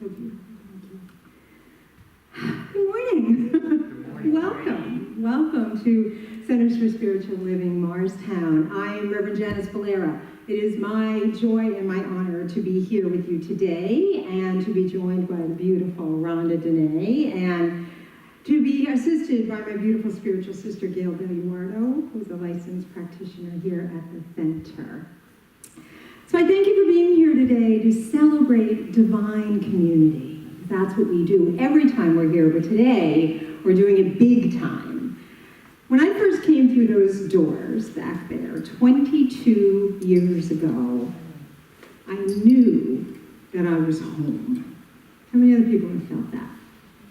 So beautiful. Thank you. Good morning. Good morning. Welcome. Welcome to Centers for Spiritual Living Morristown. I am Reverend Janice Billera. It is my joy and my honor to be here with you today and to be joined by the beautiful Rhonda, Denet, and to be assisted by my beautiful spiritual sister, Gail, Belluardo, who's a licensed practitioner here at the center. So I thank you for being here today to celebrate divine community. That's what we do every time we're here, but today we're doing it big time. When I first came through those doors back there 22 years ago, I knew that I was home. How many other people have felt that?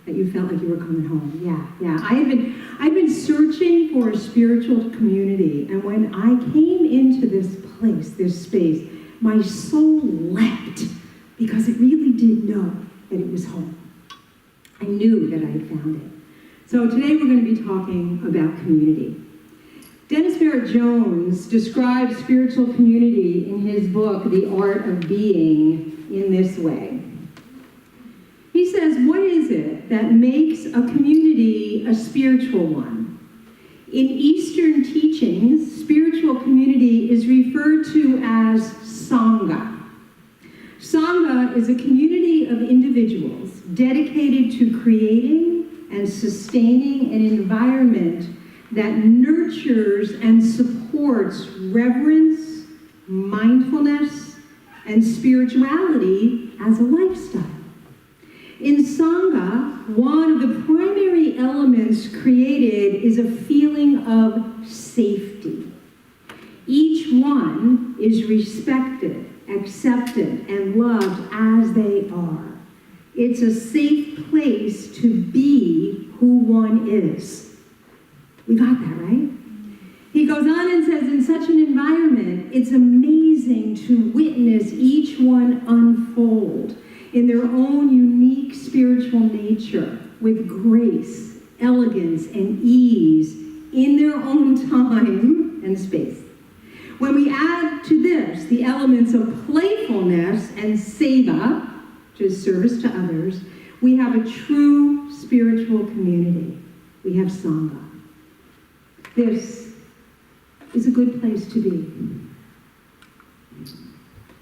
That you felt like you were coming home? Yeah. I've been searching for a spiritual community, and when I came into this place, this space, my soul leapt because it really did know that it was home. I knew that I had found it. So today we're going to be talking about community. Dennis Barrett-Jones describes spiritual community in his book, The Art of Being, in this way. He says, what is it that makes a community a spiritual one? In Eastern teachings, spiritual community is referred to as Sangha. Sangha is a community of individuals dedicated to creating and sustaining an environment that nurtures and supports reverence, mindfulness, and spirituality as a lifestyle. In Sangha, one of the primary elements created is a feeling of safety. Each one is respected, accepted, and loved as they are. It's a safe place to be who one is. We got that, right? He goes on and says, in such an environment, it's amazing to witness each one unfold in their own unique spiritual nature with grace, elegance, and ease in their own time and space. When we add to this the elements of playfulness and seva, which is service to others, we have a true spiritual community. We have Sangha. This is a good place to be.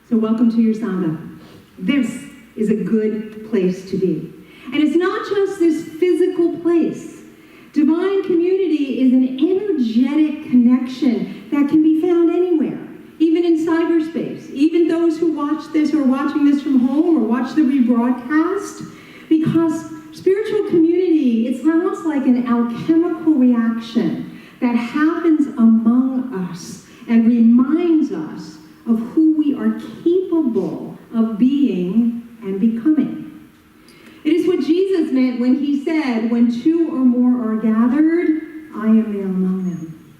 So welcome to your Sangha. This is a good place to be. And it's not just this physical place. Divine community is an energetic connection that can be found anywhere, even in cyberspace. Even those who watch this or are watching this from home or watch the rebroadcast, because spiritual community, it's almost like an alchemical reaction that happens among us and reminds us of who we are capable of being and becoming. It is what Jesus meant when he said, when two or more are gathered, I am there among them.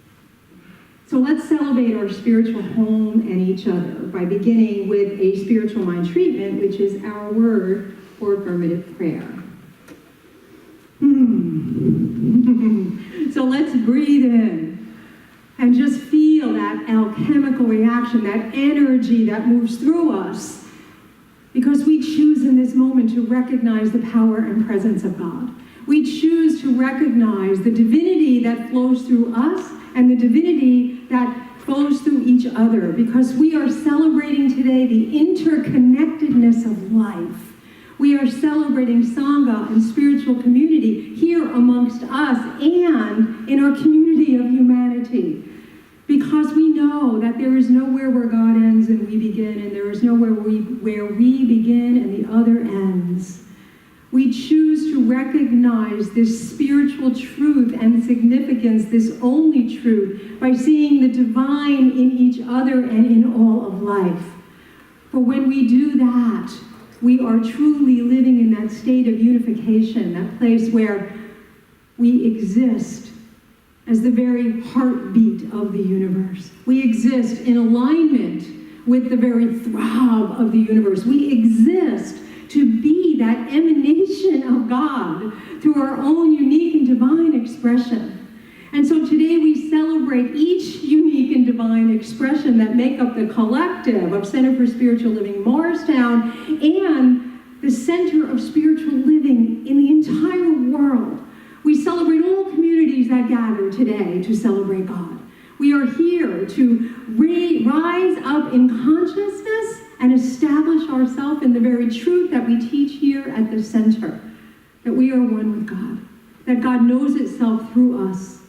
So let's celebrate our spiritual home and each other by beginning with a spiritual mind treatment, which is our word for affirmative prayer. So let's breathe in and just feel that alchemical reaction, that energy that moves through us, because we choose in this moment to recognize the power and presence of God. We choose to recognize the divinity that flows through us and the divinity that flows through each other, because we are celebrating today the interconnectedness of life. We are celebrating Sangha and spiritual community here amongst us and in our community of humanity. Because we know that there is nowhere where God ends and we begin, and there is nowhere where we begin and the other ends. We choose to recognize this spiritual truth and significance, this only truth, by seeing the divine in each other and in all of life. For when we do that, we are truly living in that state of unification, that place where we exist as the very heartbeat of the universe. We exist in alignment with the very throb of the universe. We exist to be that emanation of God through our own unique and divine expression. And so today we celebrate each unique and divine expression that make up the collective of Center for Spiritual Living Morristown and the center world. We celebrate all communities that gather today to celebrate God. We are here to rise up in consciousness and establish ourselves in the very truth that we teach here at the center, that we are one with God, that God knows itself through us,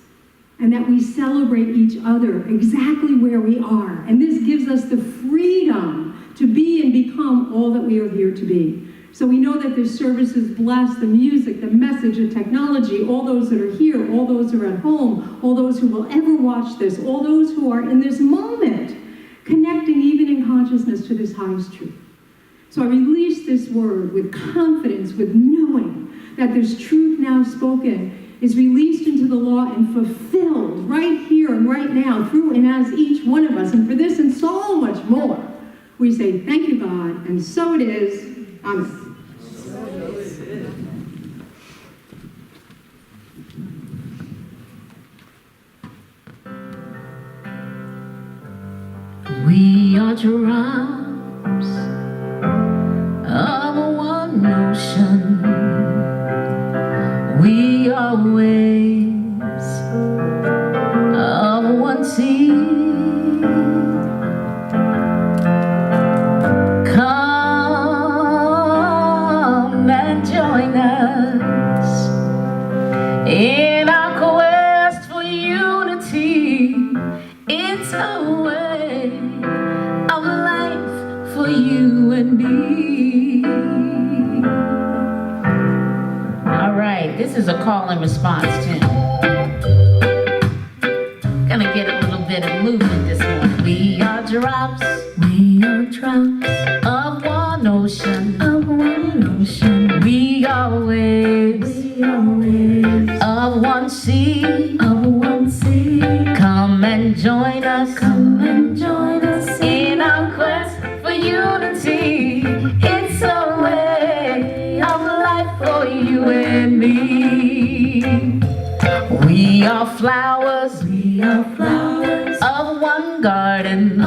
and that we celebrate each other exactly where we are. And this gives us the freedom to be and become all that we are here to be. So we know that this service is blessed, the music, the message, the technology, all those that are here, all those who are at home, all those who will ever watch this, all those who are in this moment, connecting even in consciousness to this highest truth. So I release this word with confidence, with knowing that this truth now spoken is released into the law and fulfilled right here and right now through and as each one of us. And for this and so much more, we say, thank you, God, and so it is. Amen. We are drops of one ocean. We are waves of one sea. Come and join us in our quest for unity. It's a way of life for you and me. All right, this is a call and response tune. Gonna get a little bit of movement this morning. We are drops of one ocean, We are waves, of one sea, Come and join us, in our quest for unity. It's a way of life for you and me. We are flowers, of one garden,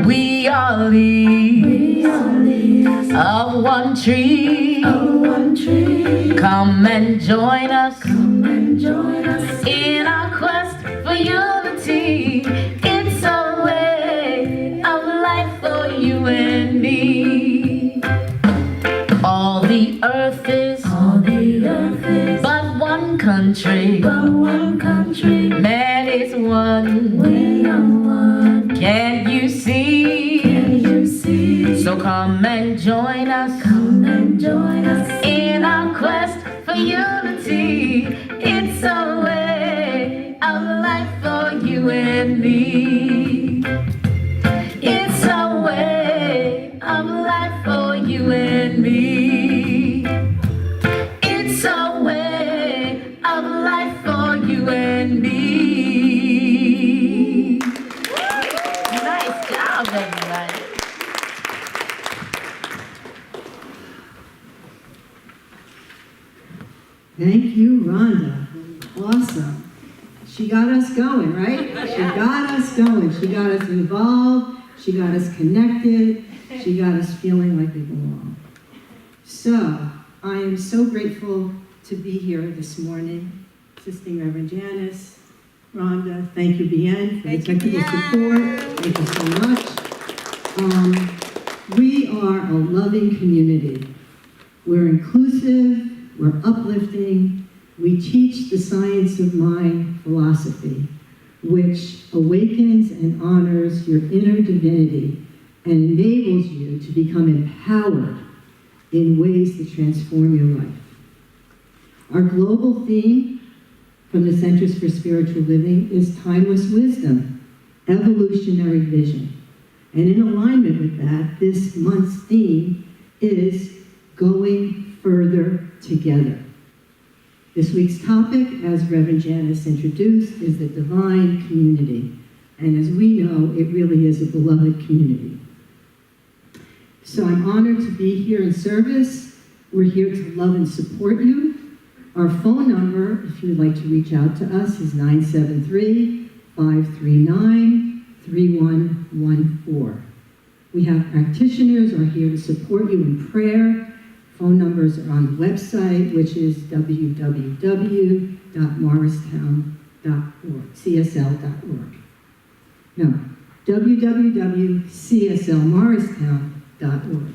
We are leaves, of one tree, Come and join us, in our quest for unity. It's a way of life for you and me. All the earth is but one country, Man is one, Can't you see? So come and join us, in our quest for unity. It's a way of life for you and me. It's a way of life for you and me. It's a way of life for you and me. Nice job, everybody. Thank you, Rhonda. Awesome. She got us going, right? She got us going. She got us involved. She got us connected. She got us feeling like we belong. So, I am so grateful to be here this morning, assisting Reverend Janice, Rhonda. Thank you, Bien, for the technical support. Thank you so much. We are a loving community. We're inclusive. We're uplifting. We teach the science of mind philosophy, which awakens and honors your inner divinity and enables you to become empowered in ways that transform your life. Our global theme from the Centers for Spiritual Living is timeless wisdom, evolutionary vision. And in alignment with that, this month's theme is going further together. This week's topic, as Reverend Janice introduced, is the divine community. And as we know, it really is a beloved community. So I'm honored to be here in service. We're here to love and support you. Our phone number, if you'd like to reach out to us, is 973-539-3114. We have practitioners who are here to support you in prayer, Phone numbers are on the website, which is www.morristown.org, csl.org. No, www.cslmorristown.org.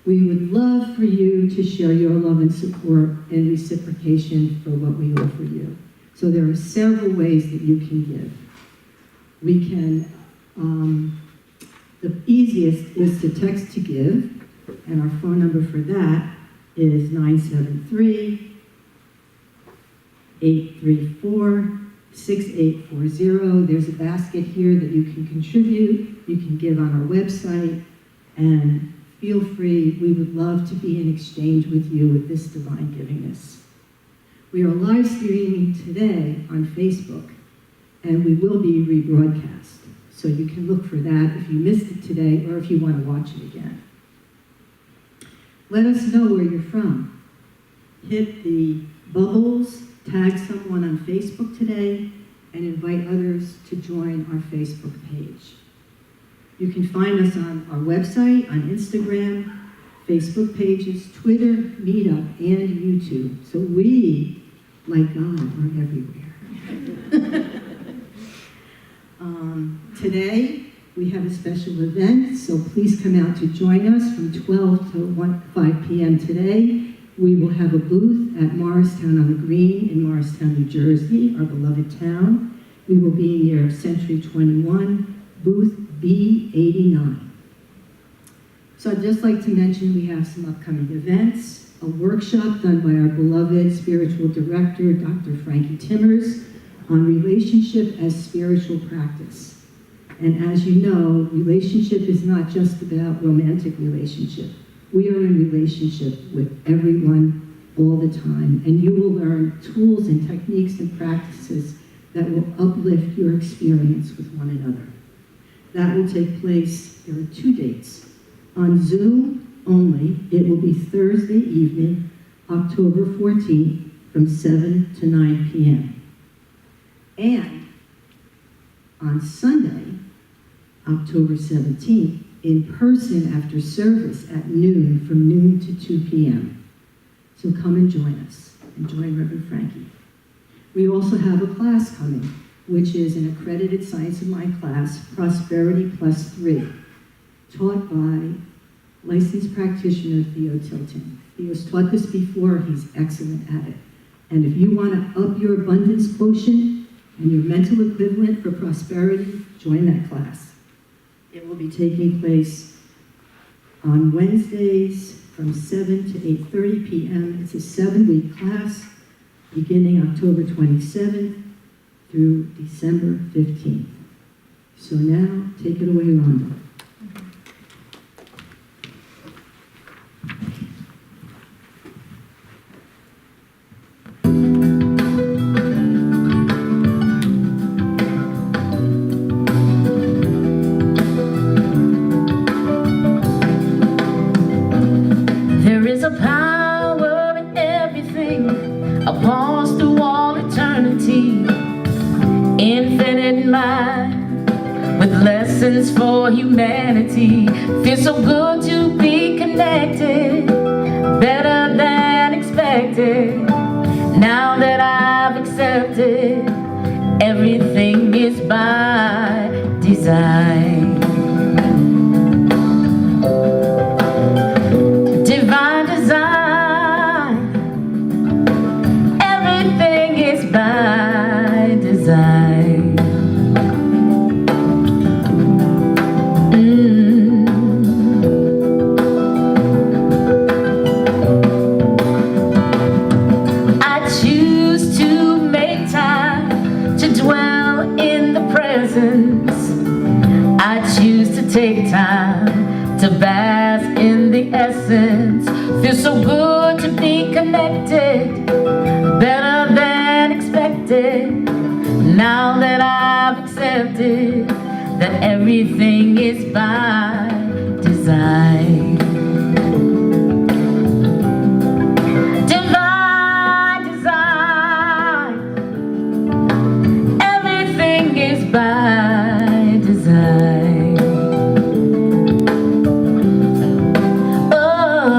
We would love for you to share your love and support and reciprocation for what we offer you. So there are several ways that you can give. We can, the easiest is to text to give, and our phone number for that is 973-834-6840. There's a basket here that you can contribute. You can give on our website, and feel free. We would love to be in exchange with you with this divine givingness. We are live streaming today on Facebook, and we will be rebroadcast. So you can look for that if you missed it today or if you want to watch it again. Let us know where you're from. Hit the bubbles, tag someone on Facebook today, and invite others to join our Facebook page. You can find us on our website, on Instagram, Facebook pages, Twitter, Meetup, and YouTube. So we, like God, are everywhere. Today, we have a special event, so please come out to join us from 12 to 5 p.m. today. We will have a booth at Morristown on the Green in Morristown, New Jersey, our beloved town. We will be near Century 21, booth B89. So I'd just like to mention we have some upcoming events, a workshop done by our beloved spiritual director, Dr. Frankie Timmers, on relationship as spiritual practice. And as you know, relationship is not just about romantic relationship. We are in relationship with everyone all the time, and you will learn tools and techniques and practices that will uplift your experience with one another. That will take place, there are 2 dates. On Zoom only, it will be Thursday evening, October 14th, from 7 to 9 p.m. And on Sunday, October 17th, in person after service at noon, from noon to 2 p.m. So come and join us, and join Reverend Frankie. We also have a class coming, which is an accredited Science of Mind class, Prosperity Plus 3, taught by licensed practitioner Theo Tilton. Theo's taught this before, he's excellent at it. And if you want to up your abundance quotient and your mental equivalent for prosperity, join that class. It will be taking place on Wednesdays from 7 to 8:30 p.m. It's a 7-week class beginning October 27th through December 15th. So now, take it away, Rhonda. There is a power in everything, a pause through all eternity, infinite mind, with lessons for humanity. Feels so good to be connected, better than expected. Now that I've accepted, everything is by design. Divine design, everything is by design. I choose to make time to dwell in the presence. I choose to take time to bask in the essence. Feels so good to be connected, better than expected. Now that I've accepted that everything is by design. Divine design, everything is by design. Oh,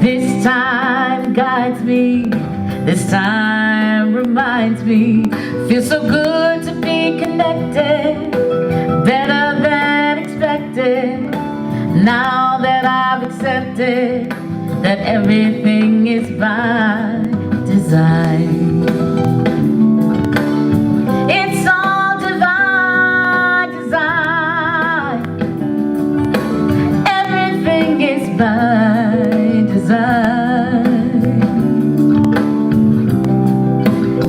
This time guides me, this time reminds me. Feels so good to be connected, better than expected. Now that I've accepted that everything is by design. It's all divine design. Everything is by design.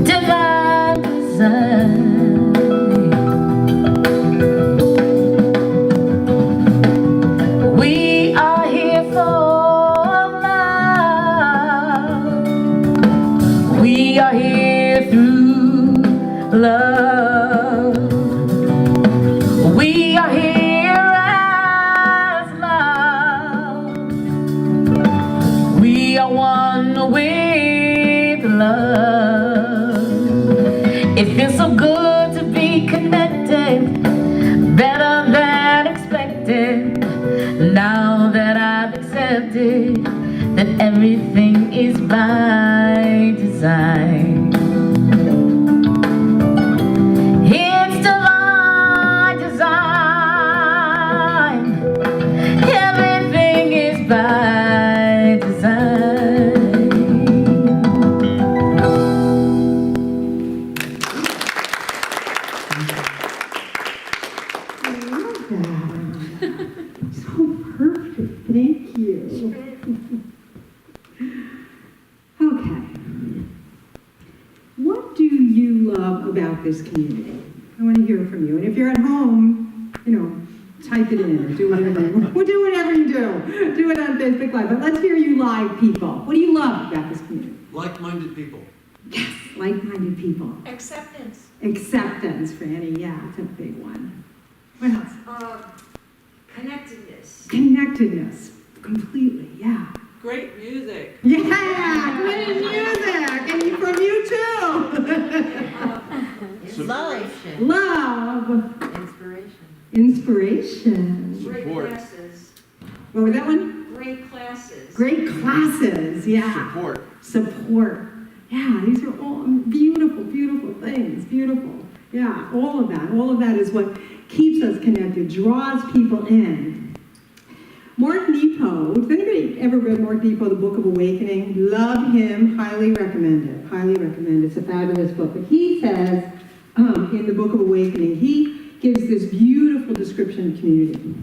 Divine design. We are here for love. We are here through love. We are here as love. We are one with love. It feels so good to be connected, better than expected. Now that I've accepted that everything is by design. It's divine design. Everything is by design. I love that. So perfect. Thank you. Okay. What do you love about this community? I want to hear from you. And if you're at home, type it in or do whatever. Well, do whatever you do. Do it on Facebook Live. But let's hear you live, people. What do you love about this community? Like-minded people. Yes, like-minded people. Acceptance. Acceptance, Franny. Yeah, it's a big one. What else? Connectedness. Connectedness. Completely, yeah. Great music. Yeah, great music. And from you too. Love. Love. Inspiration. Great Support. classes. What was that one? Great classes. Great classes, yeah. Support. Yeah, these are all beautiful, beautiful things. Beautiful. Yeah, all of that. All of that is what keeps us connected, draws people in. Mark Nepo, has anybody ever read Mark Nepo, The Book of Awakening? Love him, highly recommend it. Highly recommend it. It's a fabulous book. But he says, in The Book of Awakening, he gives this beautiful description of community.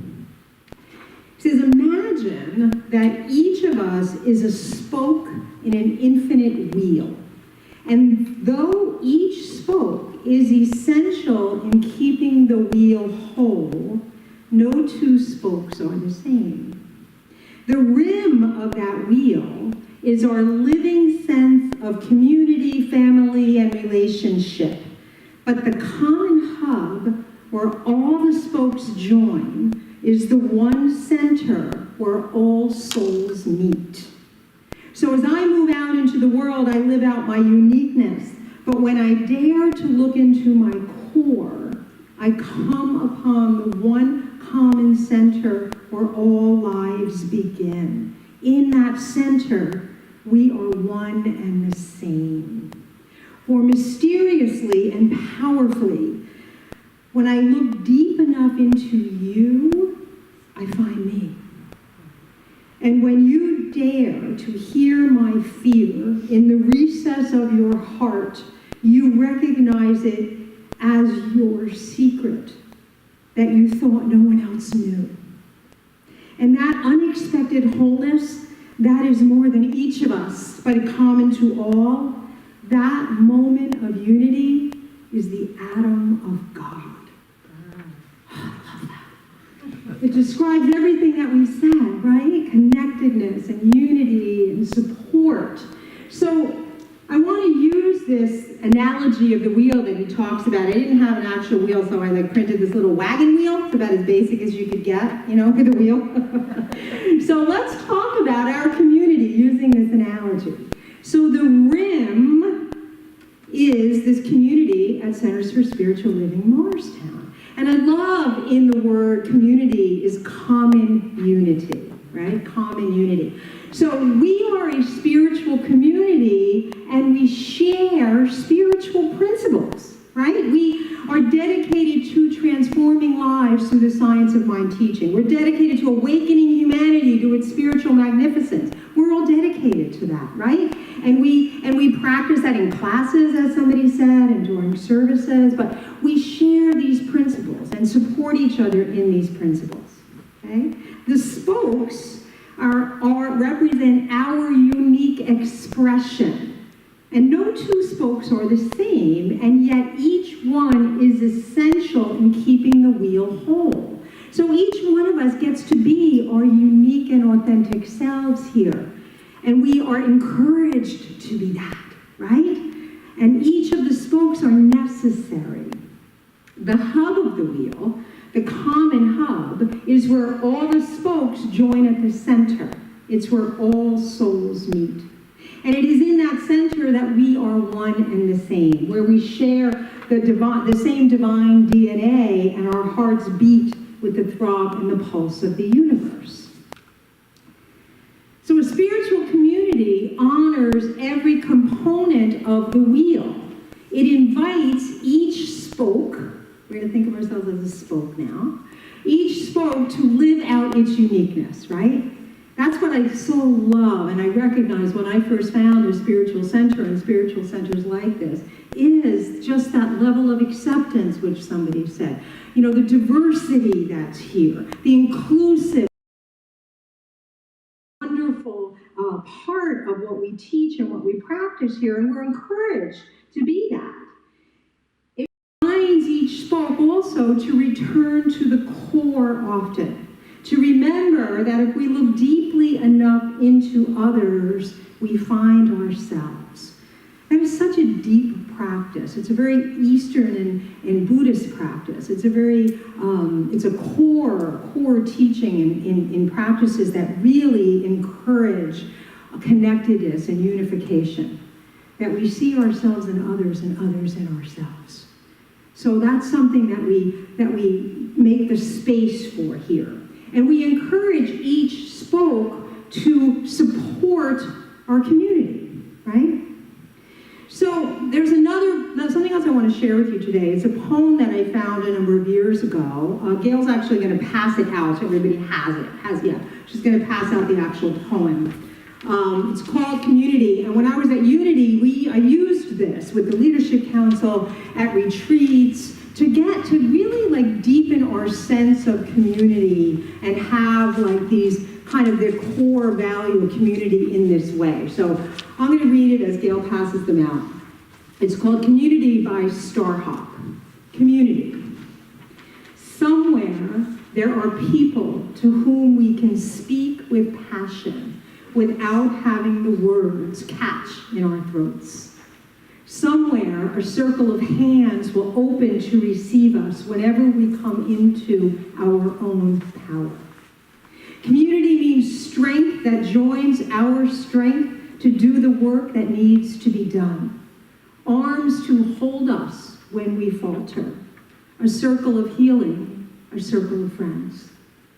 He says, imagine that each of us is a spoke in an infinite wheel. And though each spoke is essential in keeping the wheel whole, no two spokes are the same. The rim of that wheel is our living sense of community, family, and relationship. But the common hub where all the spokes join is the one center where all souls meet. So as I move out into the world, I live out my uniqueness. But when I dare to look into my core, I come upon the one common center where all lives begin. In that center, we are one and the same. For mysteriously and powerfully, when I look deep enough into you, I find me. And when you dare to hear my fear in the recess of your heart, you recognize it as your secret that you thought no one else knew. And that unexpected wholeness, that is more than each of us, but common to all. That moment of unity is the atom of God. Oh, I love that. It describes everything that we said, right? Connectedness and unity and support. So I want to use this analogy of the wheel that he talks about. I didn't have an actual wheel, so I printed this little wagon wheel. It's about as basic as you could get, with a wheel. So let's talk about our community using this analogy. So the rim is this community at Centers for Spiritual Living Morristown. And I love in the word community is common unity. right? Common unity. So we are a spiritual community and we share spiritual principles, right? We are dedicated to transforming lives through the science of mind teaching. We're dedicated to awakening humanity to its spiritual magnificence. We're all dedicated to that, right? And we practice that in classes, as somebody said, and during services, but we share these principles and support each other in these principles, okay? The spokes represent our unique expression. And no two spokes are the same, and yet each one is essential in keeping the wheel whole. So each one of us gets to be our unique and authentic selves here. And we are encouraged to be that, right? And each of the spokes are necessary. The hub of the wheel, the common hub, is where all the spokes join at the center. It's where all souls meet. And it is in that center that we are one and the same, where we share the same divine DNA and our hearts beat with the throb and the pulse of the universe. So a spiritual community honors every component of the wheel. It invites each spoke, we're going to think of ourselves as a spoke now, each spoke to live out its uniqueness, right? That's what I so love, and I recognize when I first found a spiritual center and spiritual centers like this, is just that level of acceptance, which somebody said. You know, the diversity that's here, the inclusive, wonderful part of what we teach and what we practice here, and we're encouraged to be that. It reminds each spoke also to return to the core often, to remember that if we look deeply enough into others, we find ourselves. That is such a deep practice. It's a very Eastern and Buddhist practice. It's a very, it's a core teaching in practices that really encourage connectedness and unification. That we see ourselves in others and others in ourselves. So that's something that we make the space for here. And we encourage each spoke to support our community, right? So there's something else I want to share with you today. It's a poem that I found a number of years ago. Gail's actually going to pass it out so everybody has it. She's going to pass out the actual poem. It's called Community. And when I was at Unity, I used this with the Leadership Council at retreats to really like deepen our sense of community and have like these kind of the core value of community in this way. So I'm going to read it as Gail passes them out. It's called Community by Starhawk. Community. Somewhere there are people to whom we can speak with passion without having the words catch in our throats. Somewhere, a circle of hands will open to receive us whenever we come into our own power. Community means strength that joins our strength to do the work that needs to be done. Arms to hold us when we falter. A circle of healing, a circle of friends.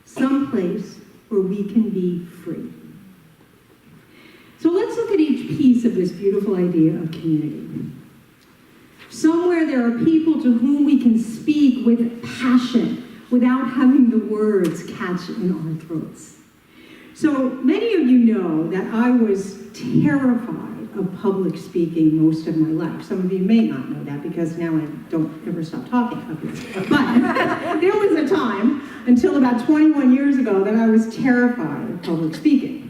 Someplace where we can be free. So let's look at each piece of this beautiful idea of community. Somewhere there are people to whom we can speak with passion without having the words catch in our throats. So many of you know that I was terrified of public speaking most of my life. Some of you may not know that because now I don't ever stop talking up here. But there was a time, until about 21 years ago, that I was terrified of public speaking.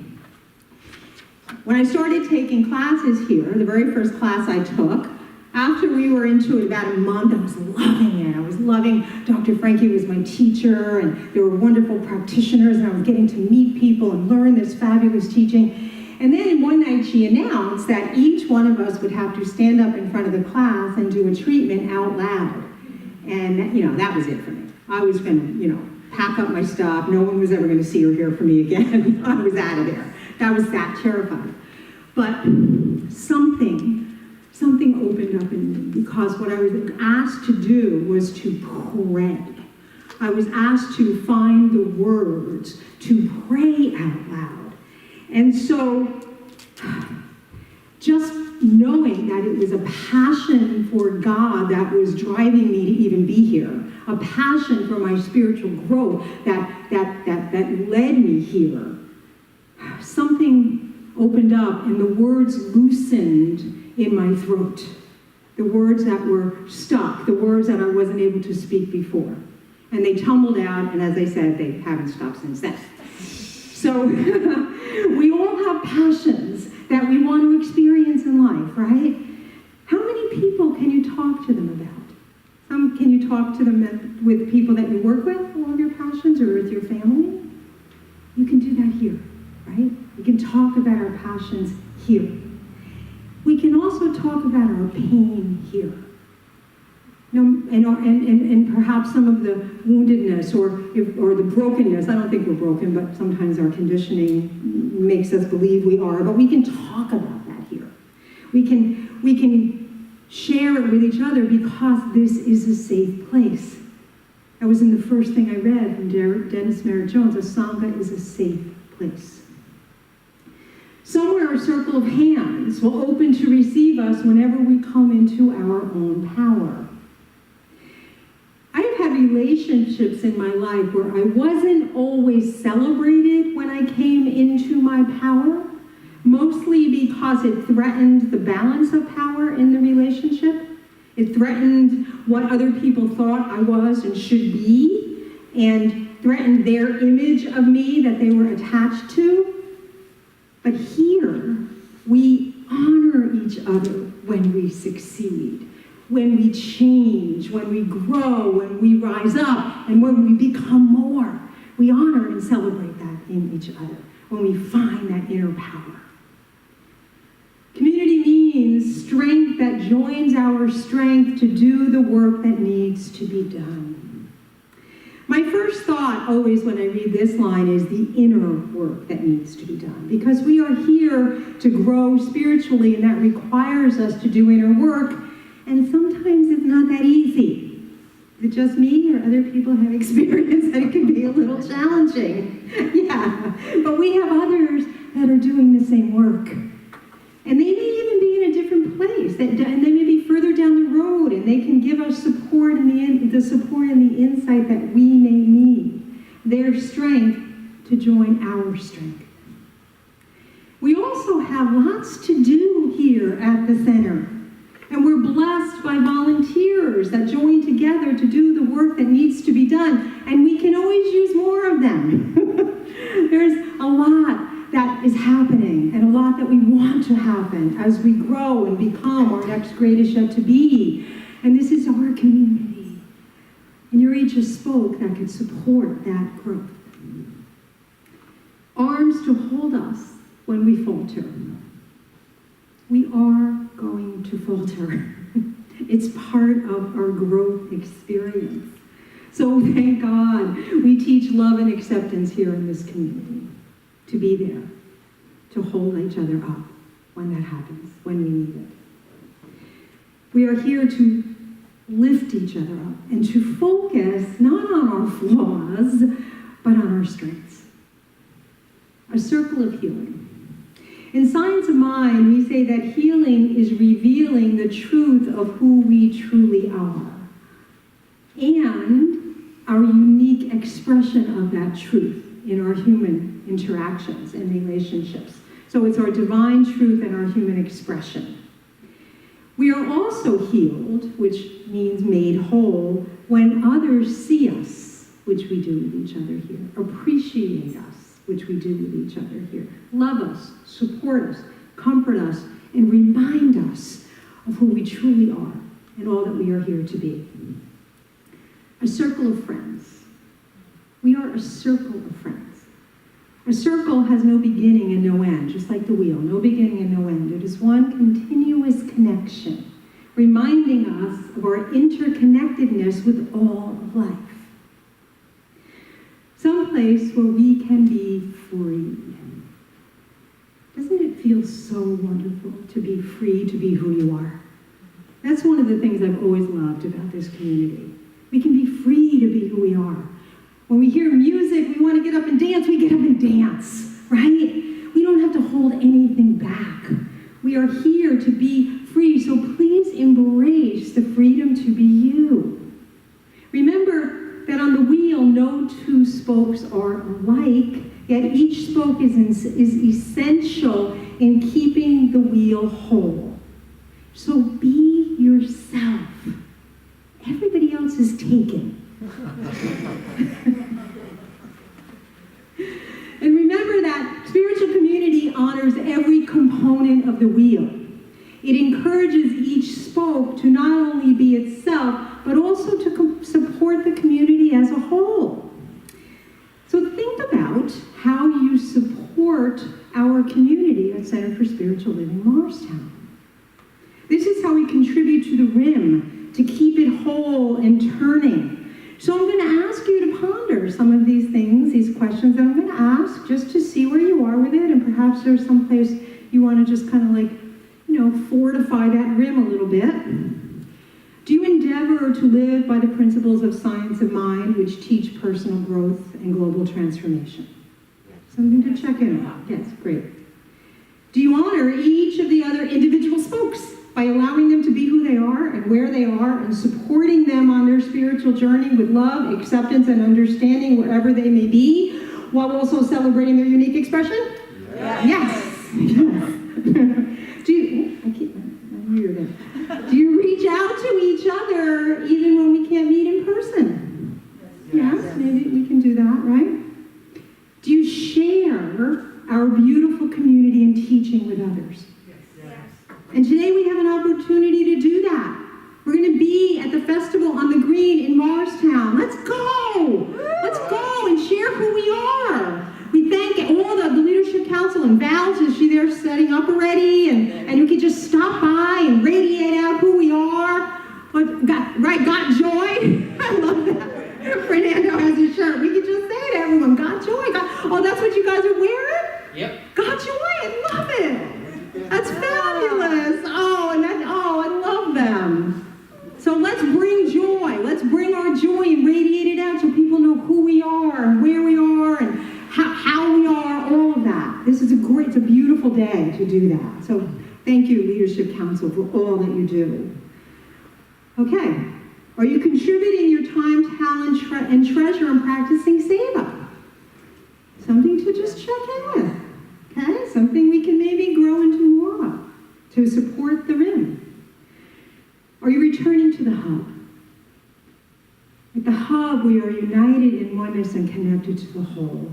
When I started taking classes here, the very first class I took, after we were into it about a month, I was loving it. I was loving Dr. Frankie was my teacher, and there were wonderful practitioners, and I was getting to meet people and learn this fabulous teaching. And then one night she announced that each one of us would have to stand up in front of the class and do a treatment out loud. And, that was it for me. I was going to, pack up my stuff. No one was ever going to see or hear from me again. I was out of there. I was that terrified. But something opened up in me, because what I was asked to do was to pray. I was asked to find the words to pray out loud. And so, just knowing that it was a passion for God that was driving me to even be here, a passion for my spiritual growth that led me here, something opened up and the words loosened in my throat. The words that were stuck, the words that I wasn't able to speak before. And they tumbled out, and as I said, they haven't stopped since then. So we all have passions that we want to experience in life, right? How many people can you talk to them about? Can you talk to them with people that you work with, all of your passions, or with your family? You can do that here, right? We can talk about our passions here. We can also talk about our pain here. And perhaps some of the woundedness or the brokenness. I don't think we're broken, but sometimes our conditioning makes us believe we are. But we can talk about that here. We can share it with each other because this is a safe place. That was in the first thing I read from Dennis Merritt Jones. A Sangha is a safe place. Somewhere a circle of hands will open to receive us whenever we come into our own power. I've had relationships in my life where I wasn't always celebrated when I came into my power, mostly because it threatened the balance of power in the relationship. It threatened what other people thought I was and should be, and threatened their image of me that they were attached to. But here, we honor each other when we succeed, when we change, when we grow, when we rise up, and when we become more. We honor and celebrate that in each other, when we find that inner power. Community means strength that joins our strength to do the work that needs to be done. My first thought always when I read this line is the inner work that needs to be done, because we are here to grow spiritually, and that requires us to do inner work, and sometimes it's not that easy. Is it just me, or other people have experienced that it can be a little challenging? Yeah, but we have others that are doing the same work. And they may even be in a different place, and they may be further down the road, and they can give us support and the support and the insight that we may need, their strength to join our strength. We also have lots to do here at the center, and we're blessed by volunteers that join together to do the work that needs to be done, and we can always use more of them. There's a lot that is happening, and a lot that we want to happen as we grow and become our next greatest yet to be. And this is our community. And you're each a spoke that could support that growth. Arms to hold us when we falter. We are going to falter. It's part of our growth experience. So thank God we teach love and acceptance here in this community. To be there, to hold each other up when that happens, when we need it. We are here to lift each other up and to focus not on our flaws, but on our strengths. A circle of healing. In Science of Mind, we say that healing is revealing the truth of who we truly are and our unique expression of that truth in our human interactions and relationships. So it's our divine truth and our human expression. We are also healed, which means made whole, when others see us, which we do with each other here, appreciate us, which we do with each other here, love us, support us, comfort us, and remind us of who we truly are and all that we are here to be. A circle of friends. We are a circle of friends. A circle has no beginning and no end, just like the wheel, no beginning and no end. It is one continuous connection, reminding us of our interconnectedness with all of life. Some place where we can be free. Doesn't it feel so wonderful to be free to be who you are? That's one of the things I've always loved about this community. We can be free free to be who we are. When we hear music, we want to get up and dance, we get up and dance, right? We don't have to hold anything back. We are here to be free, so please embrace the freedom to be you. Remember that on the wheel, no two spokes are alike, yet each spoke is essential in keeping the wheel whole. So be yourself. Everybody else is taken. And remember that spiritual community honors every component of the wheel. It encourages each spoke to not only be itself, but also to support the community as a whole. So think about how you support our community at Center for Spiritual Living Morristown. This is how we contribute to the rim, to keep it whole and turning. So I'm going to ask you to ponder some of these things, these questions that I'm going to ask, just to see where you are with it, and perhaps there's some place you want to just kind of like, fortify that rim a little bit. Do you endeavor to live by the principles of science of mind, which teach personal growth and global transformation? Something to check in on. Yes, great. Do you honor each of the other individual spokes by allowing them to be who they are and where they are and supporting them on their spiritual journey with love, acceptance, and understanding wherever they may be, while also celebrating their unique expression? Yes. Do you reach out to each other even when we can't meet in person? Yes, maybe we can do that, right? Do you share our beautiful community and teaching with others? Yes. And today we have an opportunity to do that. We're going to be at the festival on the green in Morristown. Let's go! Let's go and share who we are. We thank all the leadership council and Val's. Is she there setting up already? And you can just stop by and radiate out who we are. Got joy? I love that. Fernando has his shirt. We can just say to everyone, got joy. Oh, that's what you guys are wearing? Yep. Got joy. I love it. That's fabulous. I love them. So let's bring joy. Let's bring our joy and radiate it out so people know who we are and where we are and how we are, all of that. This is it's a beautiful day to do that. So thank you, Leadership Council, for all that you do. Okay. Are you contributing your time, talent, and treasure in practicing Seva? Something to just check in with. Okay? Something we can maybe grow into more of to support the rim. Are you returning to the hub? At the hub, we are united in oneness and connected to the whole.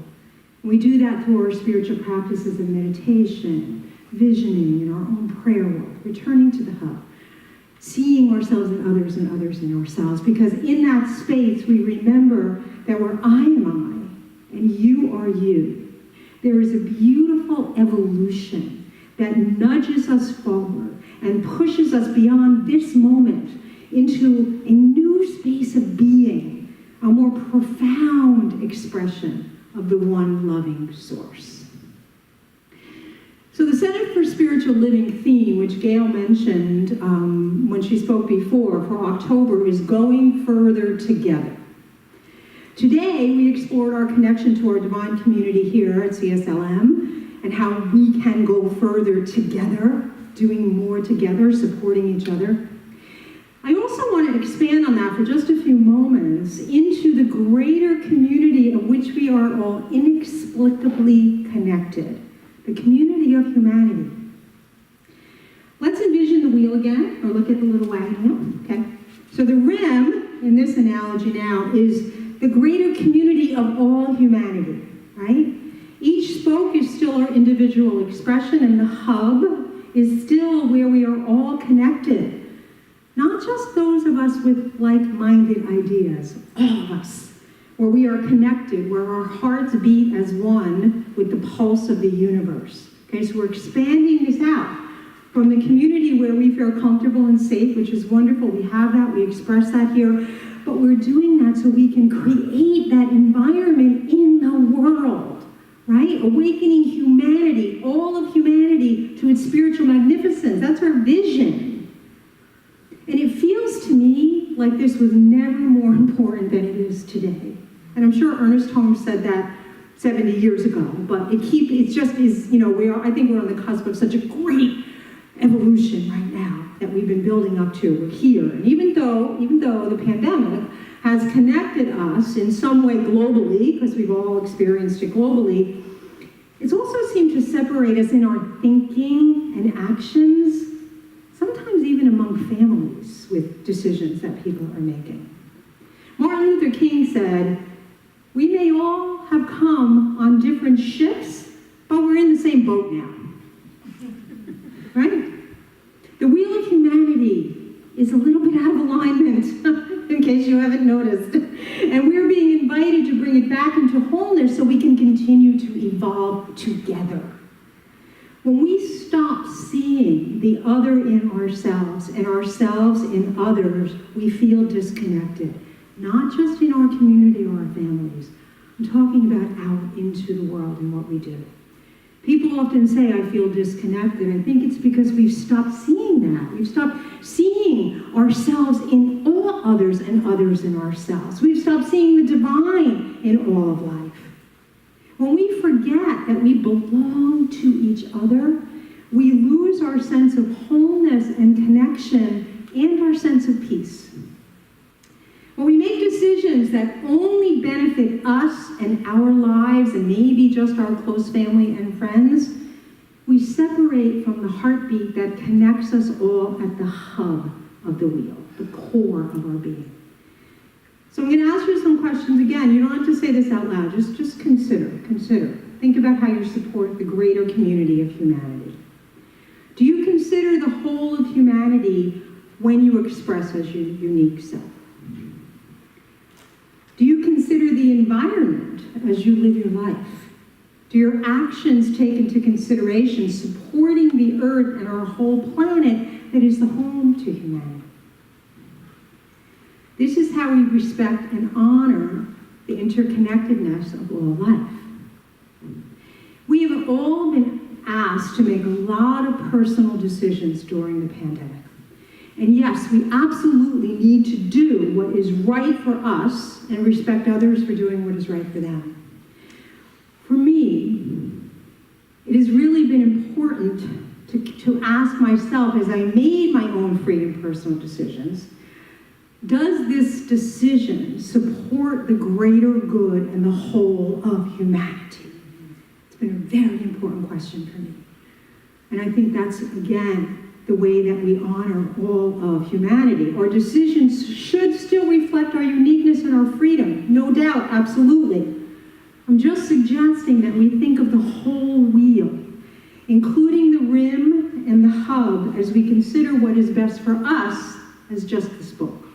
And we do that through our spiritual practices of meditation, visioning, and our own prayer work, returning to the hub, seeing ourselves in others and others in ourselves, because in that space, we remember that where I am I, and you are you. There is a beautiful evolution that nudges us forward and pushes us beyond this moment into a new space of being, a more profound expression of the one loving source. So the Center for Spiritual Living theme, which Gail mentioned when she spoke before, for October, is going further together. Today, we explored our connection to our divine community here at CSLM and how we can go further together, doing more together, supporting each other. I also want to expand on that for just a few moments into the greater community of which we are all inexplicably connected, the community of humanity. Let's envision the wheel again, or look at the little wagon wheel, okay? So the rim, in this analogy now, is the greater community of all humanity, right? Each spoke is still our individual expression, and the hub is still where we are all connected. Not just those of us with like-minded ideas, all of us, where we are connected, where our hearts beat as one with the pulse of the universe. Okay, so we're expanding this out from the community where we feel comfortable and safe, which is wonderful. We have that, we express that here, but we're doing that so we can create that environment in the world, right? Awakening humanity, all of humanity, to its spiritual magnificence. That's our vision. And it feels to me like this was never more important than it is today. And I'm sure Ernest Holmes said that 70 years ago, but it just is, I think we're on the cusp of such a great evolution right now that we've been building up to. We're here. And even though the pandemic has connected us in some way globally, because we've all experienced it globally, it's also seemed to separate us in our thinking and actions, sometimes even among families with decisions that people are making. Martin Luther King said, "We may all have come on different ships, but we're in the same boat now." Right? The wheel of humanity is a little bit out of alignment, in case you haven't noticed. And we're being invited to bring it back into wholeness so we can continue to evolve together. When we stop seeing the other in ourselves and ourselves in others, we feel disconnected, not just in our community or our families. I'm talking about out into the world and what we do. People often say, "I feel disconnected." I think it's because we've stopped seeing that. We've stopped seeing ourselves in all others and others in ourselves. We've stopped seeing the divine in all of life. When we forget that we belong to each other, we lose our sense of wholeness and connection and our sense of peace. When we make decisions that only benefit us and our lives and maybe just our close family and friends, we separate from the heartbeat that connects us all at the hub of the wheel, the core of our being. So I'm going to ask you some questions again. You don't have to say this out loud. Just consider. Think about how you support the greater community of humanity. Do you consider the whole of humanity when you express as your unique self? Do you consider the environment as you live your life? Do your actions take into consideration supporting the earth and our whole planet that is the home to humanity? This is how we respect and honor the interconnectedness of all life. We have all been asked to make a lot of personal decisions during the pandemic. And yes, we absolutely need to do what is right for us and respect others for doing what is right for them. For me, it has really been important to ask myself as I made my own free and personal decisions, does this decision support the greater good and the whole of humanity? It's been a very important question for me. And I think that's, again, the way that we honor all of humanity. Our decisions should still reflect our uniqueness and our freedom, no doubt, absolutely. I'm just suggesting that we think of the whole wheel, including the rim and the hub, as we consider what is best for us as just the spoke.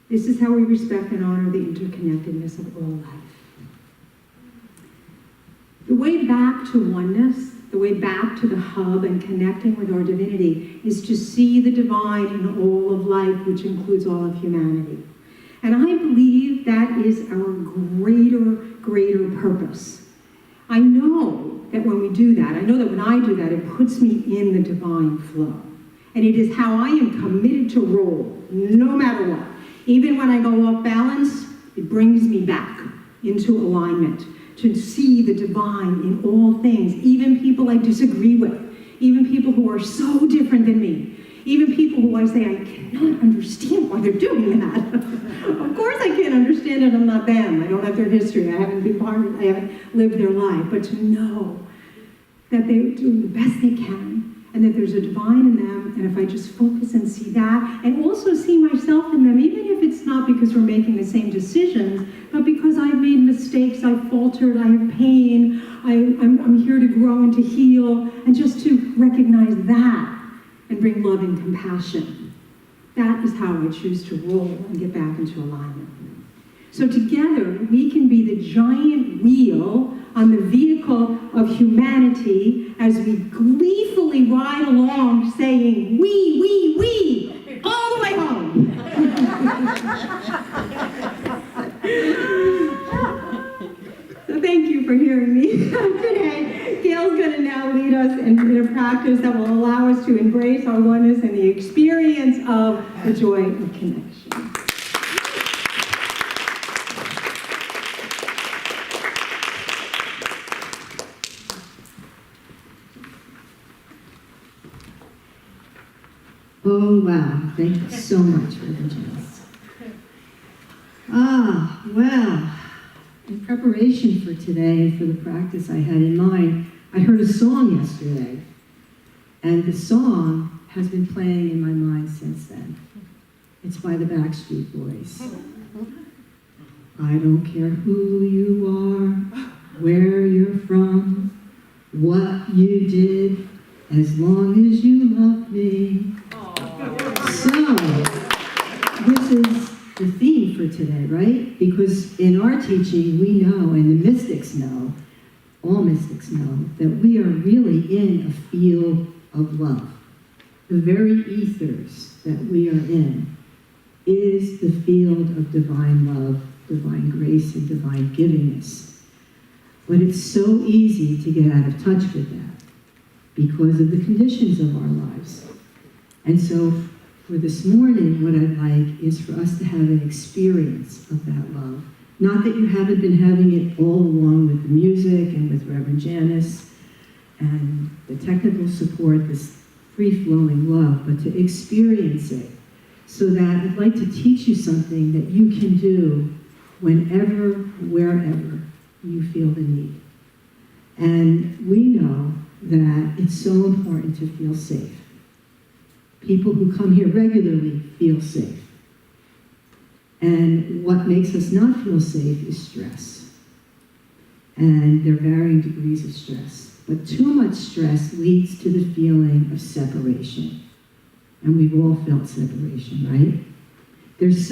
This is how we respect and honor the interconnectedness of all life. The way back to oneness, the way back to the hub and connecting with our divinity is to see the divine in all of life, which includes all of humanity. And I believe that is our greater purpose. I know that when we do that, I know that when I do that, it puts me in the divine flow. And it is how I am committed to roll, no matter what. Even when I go off balance, it brings me back into alignment, to see the divine in all things, even people I disagree with, even people who are so different than me, even people who I say, I cannot understand why they're doing that. Of course I can't understand it, I'm not them. I don't have their history, I haven't been part of it, I haven't lived their life. But to know that they're doing the best they can, and that there's a divine in them, and if I just focus and see that, and also see myself in them, even if it's not because we're making the same decisions, but because I've made mistakes, I've faltered, I have pain, I'm here to grow and to heal, and just to recognize that and bring love and compassion. That is how I choose to roll and get back into alignment. So together, we can be the giant wheel on the vehicle of humanity as we gleefully ride along saying, we, all the way home. So thank you for hearing me today. Gail's going to now lead us us in a practice that will allow us to embrace our oneness and the experience of the joy of connection. Oh, wow. Thank you so much, Reverend Janice. Well, in preparation for today and for the practice I had in mind, I heard a song yesterday. And the song has been playing in my mind since then. It's by the Backstreet Boys. I don't care who you are, where you're from, what you did, as long as you love me. So, this is the theme for today, right? Because in our teaching, we know, and the mystics know, all mystics know, that we are really in a field of love. The very ethers that we are in is the field of divine love, divine grace, and divine givingness. But it's so easy to get out of touch with that because of the conditions of our lives. And so for this morning, what I'd like is for us to have an experience of that love. Not that you haven't been having it all along with the music and with Reverend Janice and the technical support, this free-flowing love, but to experience it so that I'd like to teach you something that you can do whenever, wherever you feel the need. And we know that it's so important to feel safe. People who come here regularly feel safe. And what makes us not feel safe is stress. And there are varying degrees of stress. But too much stress leads to the feeling of separation. And we've all felt separation, right? There's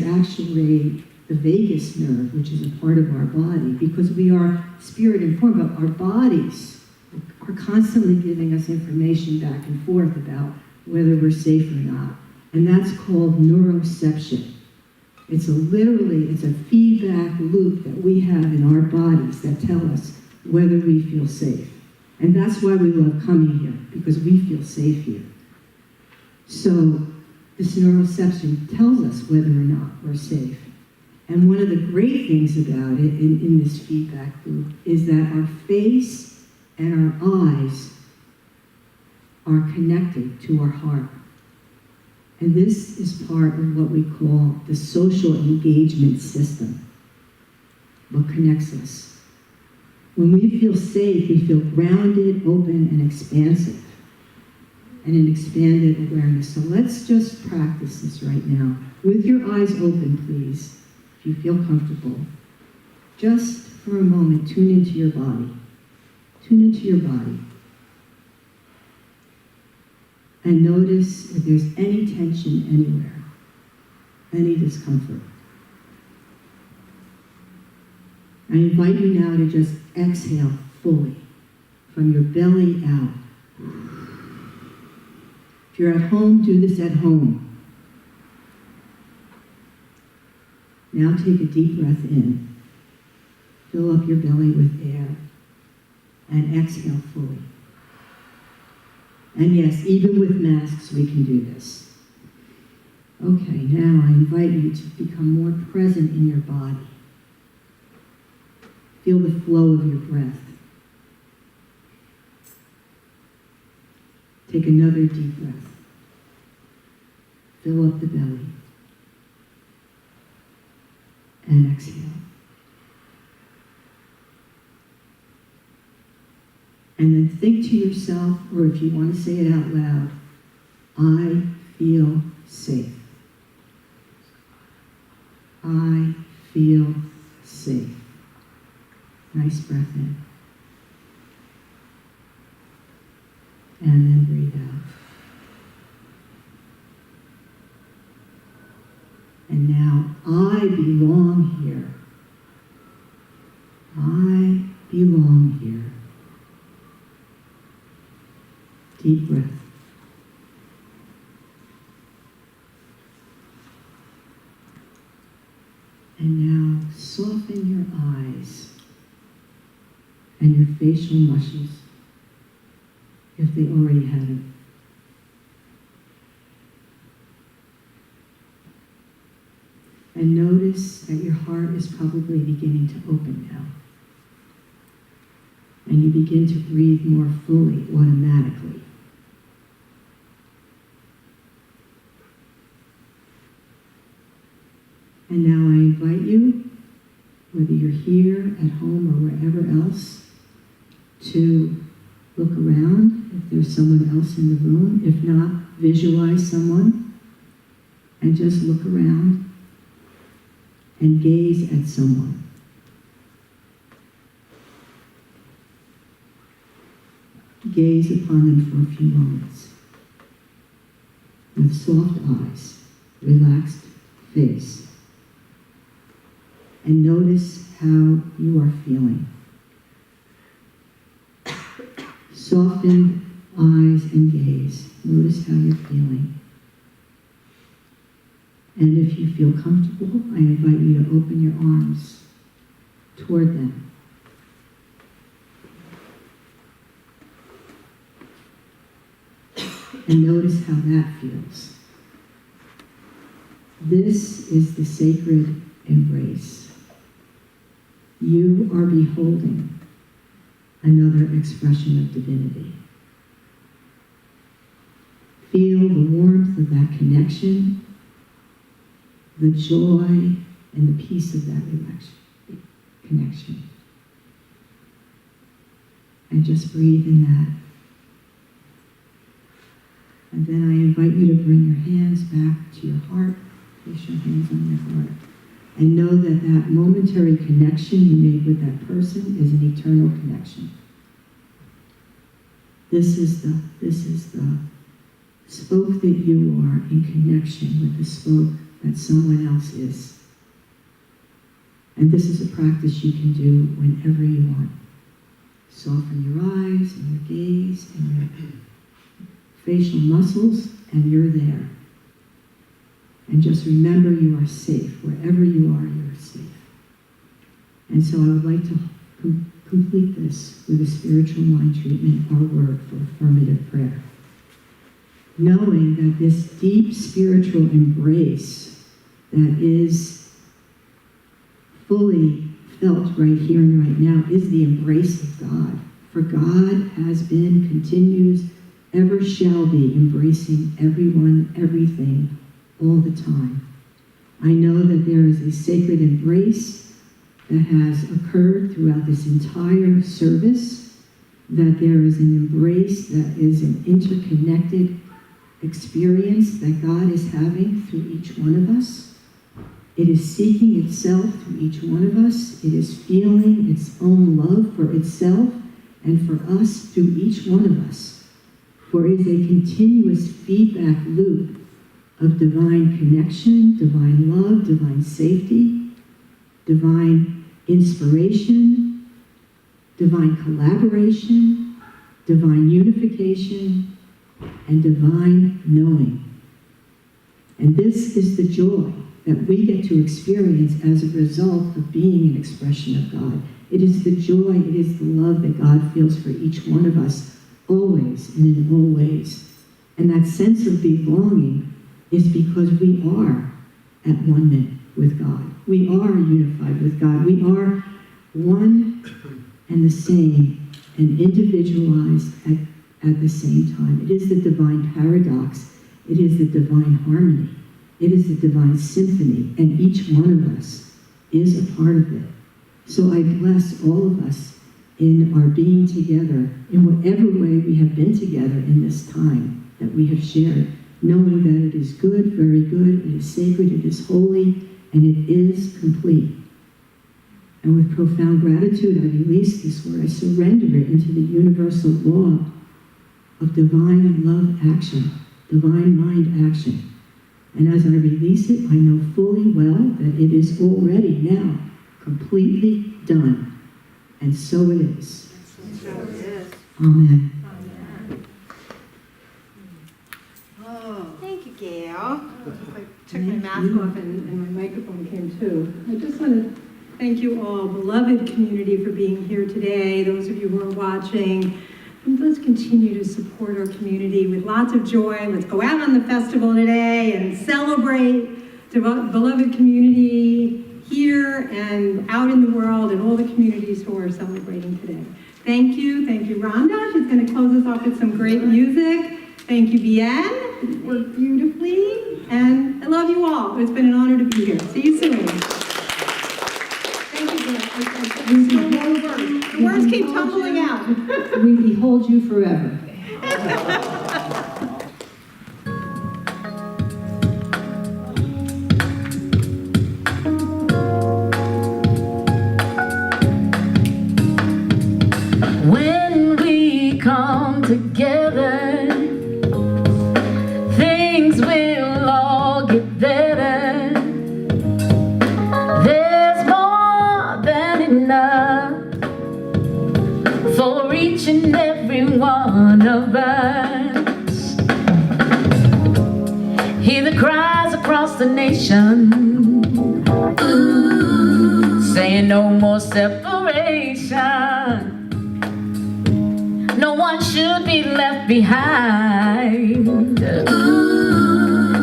actually the vagus nerve, which is a part of our body, because we are spirit informed, but our bodies are constantly giving us information back and forth about whether we're safe or not. And that's called neuroception. It's a feedback loop that we have in our bodies that tell us whether we feel safe. And that's why we love coming here, because we feel safe here. So this neuroception tells us whether or not we're safe. And one of the great things about it in this feedback loop is that our face and our eyes are connected to our heart. And this is part of what we call the social engagement system, what connects us. When we feel safe, we feel grounded, open, and expansive, and an expanded awareness. So let's just practice this right now. With your eyes open, please, if you feel comfortable. Just for a moment, tune into your body. Tune into your body. And notice if there's any tension anywhere, any discomfort. I invite you now to just exhale fully from your belly out. If you're at home, do this at home. Now take a deep breath in. Fill up your belly with air. And exhale fully. And yes, even with masks, we can do this. Okay, now I invite you to become more present in your body. Feel the flow of your breath. Take another deep breath. Fill up the belly. And exhale. And then think to yourself, or if you want to say it out loud, I feel safe. I feel safe. Nice breath in. And then breathe out. And now, I belong here. I belong here. Deep breath. And now soften your eyes and your facial muscles. if they already haven't. And notice that your heart is probably beginning to open now. And you begin to breathe more fully, automatically. And now I invite you, whether you're here, at home, or wherever else, to look around if there's someone else in the room. If not, visualize someone and just look around and gaze at someone. Gaze upon them for a few moments with soft eyes, relaxed face, and notice how you are feeling. Soften eyes and gaze. Notice how you're feeling. And if you feel comfortable, I invite you to open your arms toward them. And notice how that feels. This is the sacred embrace. You are beholding another expression of divinity. Feel the warmth of that connection, the joy and the peace of that connection. And just breathe in that. And then I invite you to bring your hands back to your heart. Place your hands on your heart. And know that that momentary connection you made with that person is an eternal connection. This is the spoke that you are in connection with the spoke that someone else is. And this is a practice you can do whenever you want. Soften your eyes and your gaze and your facial muscles, and you're there. And just remember you are safe. Wherever you are safe. And so I would like to complete this with a spiritual mind treatment, our word for affirmative prayer. Knowing that this deep spiritual embrace that is fully felt right here and right now is the embrace of God. For God has been, continues, ever shall be embracing everyone, everything, all the time. I know that there is a sacred embrace that has occurred throughout this entire service, that there is an embrace that is an interconnected experience that God is having through each one of us. It is seeking itself through each one of us. It is feeling its own love for itself and for us through each one of us. For it is a continuous feedback loop of divine connection, divine love, divine safety, divine inspiration, divine collaboration, divine unification, and divine knowing. And this is the joy that we get to experience as a result of being an expression of God. It is the joy, it is the love that God feels for each one of us, always and in all ways. And that sense of belonging is because we are at one with God. We are unified with God. We are one and the same and individualized at the same time. It is the divine paradox. It is the divine harmony. It is the divine symphony, and each one of us is a part of it. So I bless all of us in our being together, in whatever way we have been together in this time that we have shared, knowing that it is good, very good, it is sacred, it is holy, and it is complete. And with profound gratitude, I release this word. I surrender it into the universal law of divine love action, divine mind action. And as I release it, I know fully well that it is already now completely done. And so it is. So it is. Amen. Oh, thank you, Gail. I took my Thank mask you. off. And my microphone came too. I just want to thank you all, beloved community, for being here today. Those of you who are watching, And let's continue to support our community with lots of joy. Let's go out on the festival today and celebrate the beloved community here and out in the world and all the communities who are celebrating today. Thank you, Rhonda. She's going to close us off with some great music. Thank you, Bien. You worked beautifully. And I love you all. It's been an honor to be here. See you soon. Thank you, Gail. The words keep tumbling out. We behold you forever. When we come together, things will all get better. There's more than enough for each and every one of us. Hear the cries across the nation, saying no more separation. No one should be left behind.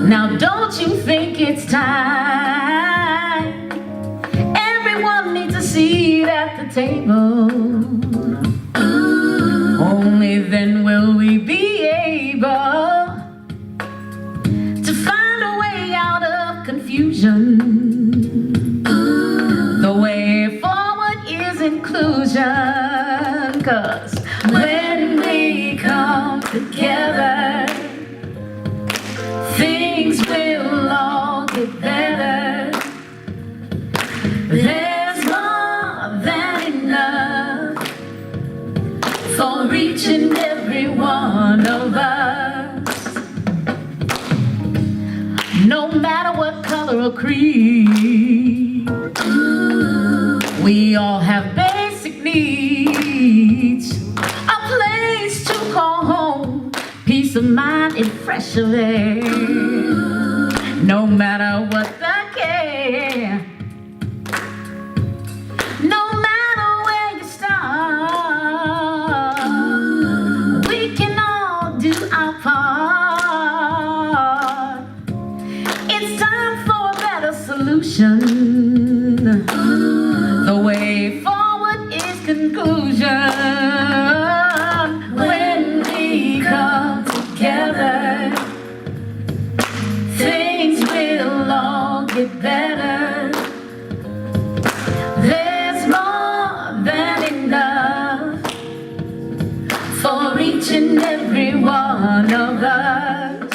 Now don't you think it's time? Everyone needs a seat at the table. Only then will we be able to find a way out of confusion. The way forward is inclusion. 'Cause when we come together, things will all get better. There's more than enough for each and every one of us. No matter what color or creed, we all have basic needs. A place to call home, peace of mind and fresh air. No matter what the care, no matter where you start, we can all do our part. It's time for a better solution. The way forward is conclusion. When we come together, things will all get better. There's more than enough for each and every one of us.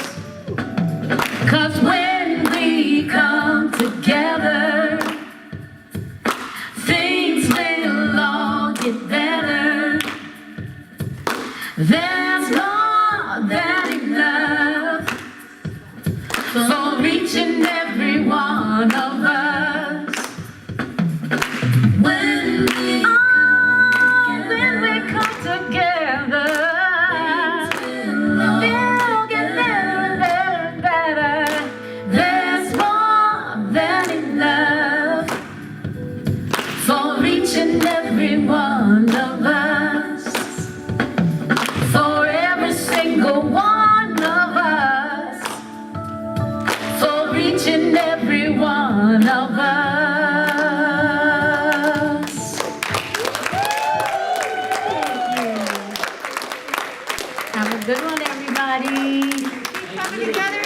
'Cause when we come together, things will all get better. There's more than enough for each and every one of us. When we come together, they'll get better and better and better. There's more than enough for each and every one of us. For every single one of us. For each and every one of us. Have a good one, everybody. Keep coming together